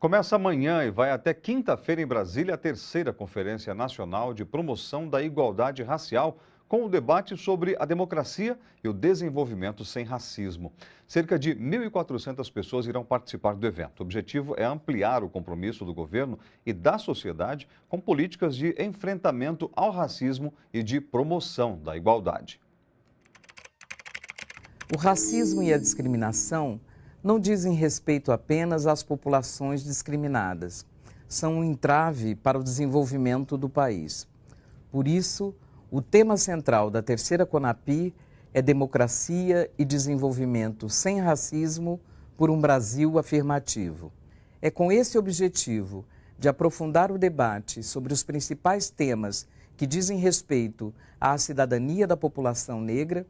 Começa amanhã e vai até quinta-feira em Brasília a terceira Conferência Nacional de Promoção da Igualdade Racial, com o debate sobre a democracia e o desenvolvimento sem racismo. Cerca de 1.400 pessoas irão participar do evento. O objetivo é ampliar o compromisso do governo e da sociedade com políticas de enfrentamento ao racismo e de promoção da igualdade. O racismo e a discriminação não dizem respeito apenas às populações discriminadas. São um entrave para o desenvolvimento do país. Por isso, o tema central da terceira CONAPI é democracia e desenvolvimento sem racismo por um Brasil afirmativo. É com esse objetivo de aprofundar o debate sobre os principais temas que dizem respeito à cidadania da população negra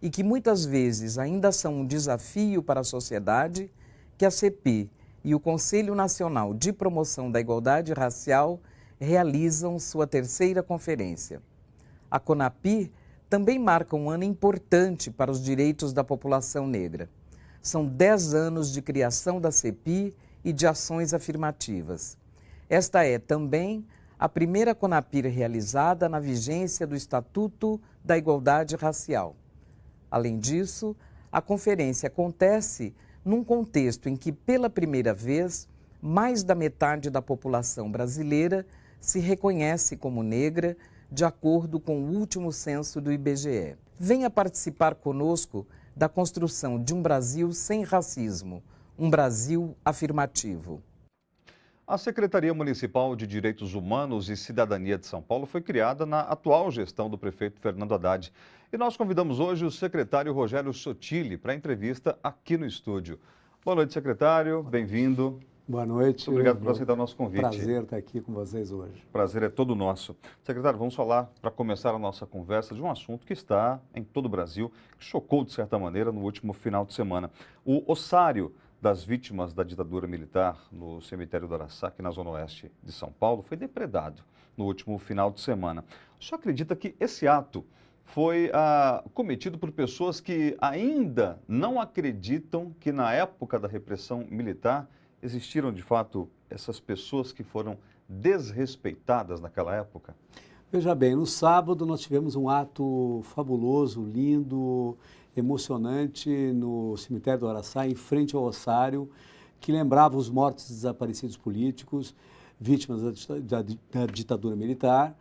e que muitas vezes ainda são um desafio para a sociedade, que a CEPI e o Conselho Nacional de Promoção da Igualdade Racial realizam sua terceira conferência. A CONAPI também marca um ano importante para os direitos da população negra. São 10 anos de criação da CEPI e de ações afirmativas. Esta é também a primeira CONAPI realizada na vigência do Estatuto da Igualdade Racial. Além disso, a conferência acontece num contexto em que, pela primeira vez, mais da metade da população brasileira se reconhece como negra, de acordo com o último censo do IBGE. Venha participar conosco da construção de um Brasil sem racismo, um Brasil afirmativo. A Secretaria Municipal de Direitos Humanos e Cidadania de São Paulo foi criada na atual gestão do prefeito Fernando Haddad. E nós convidamos hoje o secretário Rogério Sotile para a entrevista aqui no estúdio. Boa noite, secretário. Bem-vindo. Boa noite. Muito obrigado por aceitar o nosso convite. Prazer estar aqui com vocês hoje. Prazer é todo nosso. Secretário, vamos falar, para começar a nossa conversa, de um assunto que está em todo o Brasil, que chocou, de certa maneira, no último final de semana. O ossário das vítimas da ditadura militar no cemitério do Araçá, aqui na zona oeste de São Paulo, foi depredado no último final de semana. O senhor acredita que esse ato foi cometido por pessoas que ainda não acreditam que na época da repressão militar existiram de fato essas pessoas que foram desrespeitadas naquela época? Veja bem, no sábado nós tivemos um ato fabuloso, lindo, emocionante no cemitério do Araçá, em frente ao ossário, que lembrava os mortos desaparecidos políticos, vítimas da ditadura militar.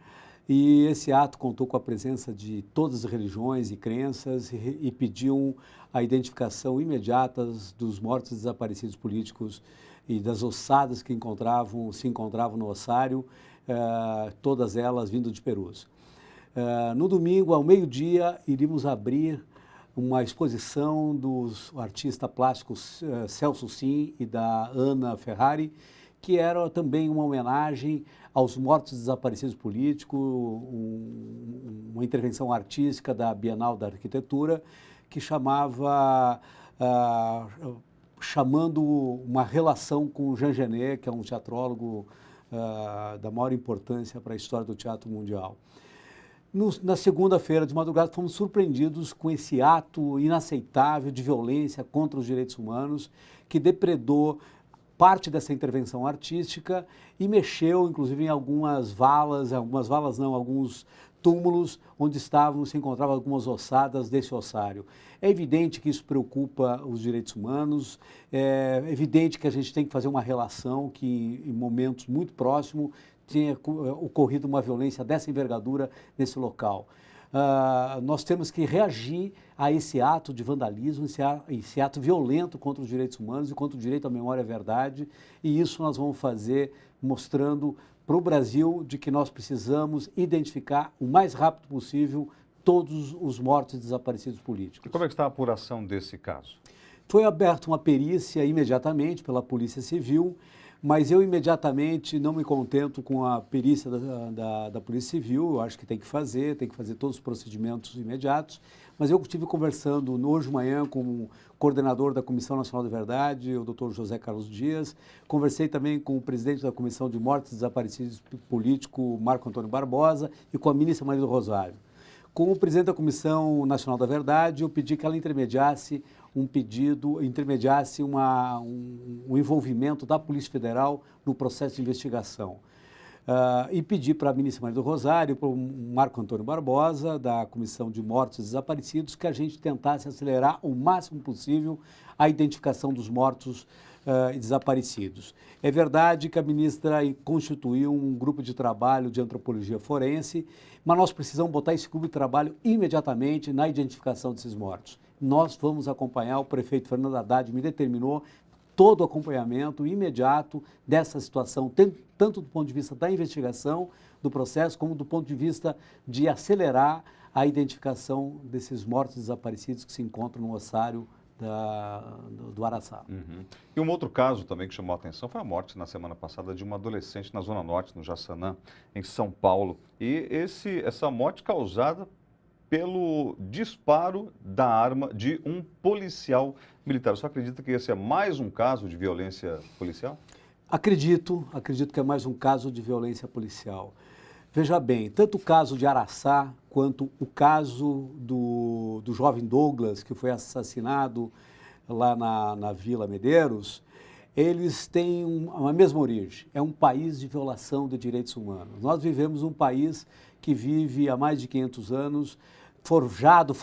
E esse ato contou com a presença de todas as religiões e crenças e pediam a identificação imediata dos mortos desaparecidos políticos e das ossadas que se encontravam no ossário, todas elas vindo de Perus. No domingo, ao meio-dia, iríamos abrir uma exposição dos artistas plásticos Celso Sim e da Ana Ferrari, que era também uma homenagem aos mortos desaparecidos políticos, uma intervenção artística da Bienal da Arquitetura, que chamando uma relação com Jean Genet, que é um teatrólogo da maior importância para a história do teatro mundial. Na segunda-feira de madrugada, fomos surpreendidos com esse ato inaceitável de violência contra os direitos humanos, que depredou parte dessa intervenção artística e mexeu, inclusive, em alguns túmulos onde se encontravam algumas ossadas desse ossário. É evidente que isso preocupa os direitos humanos, é evidente que a gente tem que fazer uma relação que, em momentos muito próximos, tenha ocorrido uma violência dessa envergadura nesse local. Nós temos que reagir a esse ato de vandalismo, esse ato violento contra os direitos humanos e contra o direito à memória e à verdade, e isso nós vamos fazer mostrando para o Brasil de que nós precisamos identificar o mais rápido possível todos os mortos e desaparecidos políticos. E como é que está a apuração desse caso? Foi aberta uma perícia imediatamente pela Polícia Civil, mas eu imediatamente não me contento com a perícia da Polícia Civil, eu acho que tem que fazer todos os procedimentos imediatos, mas eu estive conversando hoje de manhã com o coordenador da Comissão Nacional da Verdade, o Dr. José Carlos Dias, conversei também com o presidente da Comissão de Mortes e Desaparecidos Político, Marco Antônio Barbosa, e com a ministra Maria do Rosário. Com o presidente da Comissão Nacional da Verdade, eu pedi que ela intermediasse um envolvimento da Polícia Federal no processo de investigação. E pedi para a ministra Maria do Rosário, para o Marco Antônio Barbosa, da Comissão de Mortos e Desaparecidos, que a gente tentasse acelerar o máximo possível a identificação dos mortos e desaparecidos. É verdade que a ministra constituiu um grupo de trabalho de antropologia forense, mas nós precisamos botar esse grupo de trabalho imediatamente na identificação desses mortos. Nós vamos acompanhar, o prefeito Fernando Haddad me determinou todo o acompanhamento imediato dessa situação, tanto do ponto de vista da investigação do processo, como do ponto de vista de acelerar a identificação desses mortos desaparecidos que se encontram no ossário do Araçá. Uhum. E um outro caso também que chamou a atenção foi a morte na semana passada de uma adolescente na Zona Norte, no Jaçanã, em São Paulo. E essa morte causada pelo disparo da arma de um policial militar. Você acredita que esse é mais um caso de violência policial? Acredito que é mais um caso de violência policial. Veja bem, tanto o caso de Araçá quanto o caso do jovem Douglas, que foi assassinado lá na Vila Medeiros, eles têm uma mesma origem. É um país de violação de direitos humanos. Nós vivemos um país que vive há mais de 500 anos formado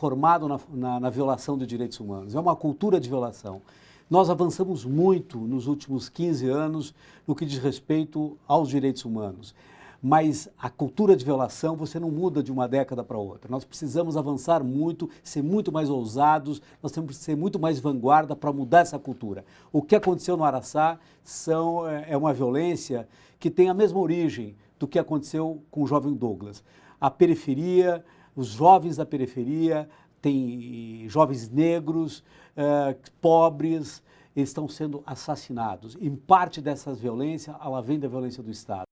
na violação de direitos humanos. É uma cultura de violação. Nós avançamos muito nos últimos 15 anos no que diz respeito aos direitos humanos. Mas a cultura de violação você não muda de uma década para outra. Nós precisamos avançar muito, ser muito mais ousados, nós temos que ser muito mais vanguarda para mudar essa cultura. O que aconteceu no Araçá é uma violência que tem a mesma origem do que aconteceu com o jovem Douglas. A periferia, os jovens da periferia, tem jovens negros, pobres, eles estão sendo assassinados. Em parte dessa violência, ela vem da violência do Estado.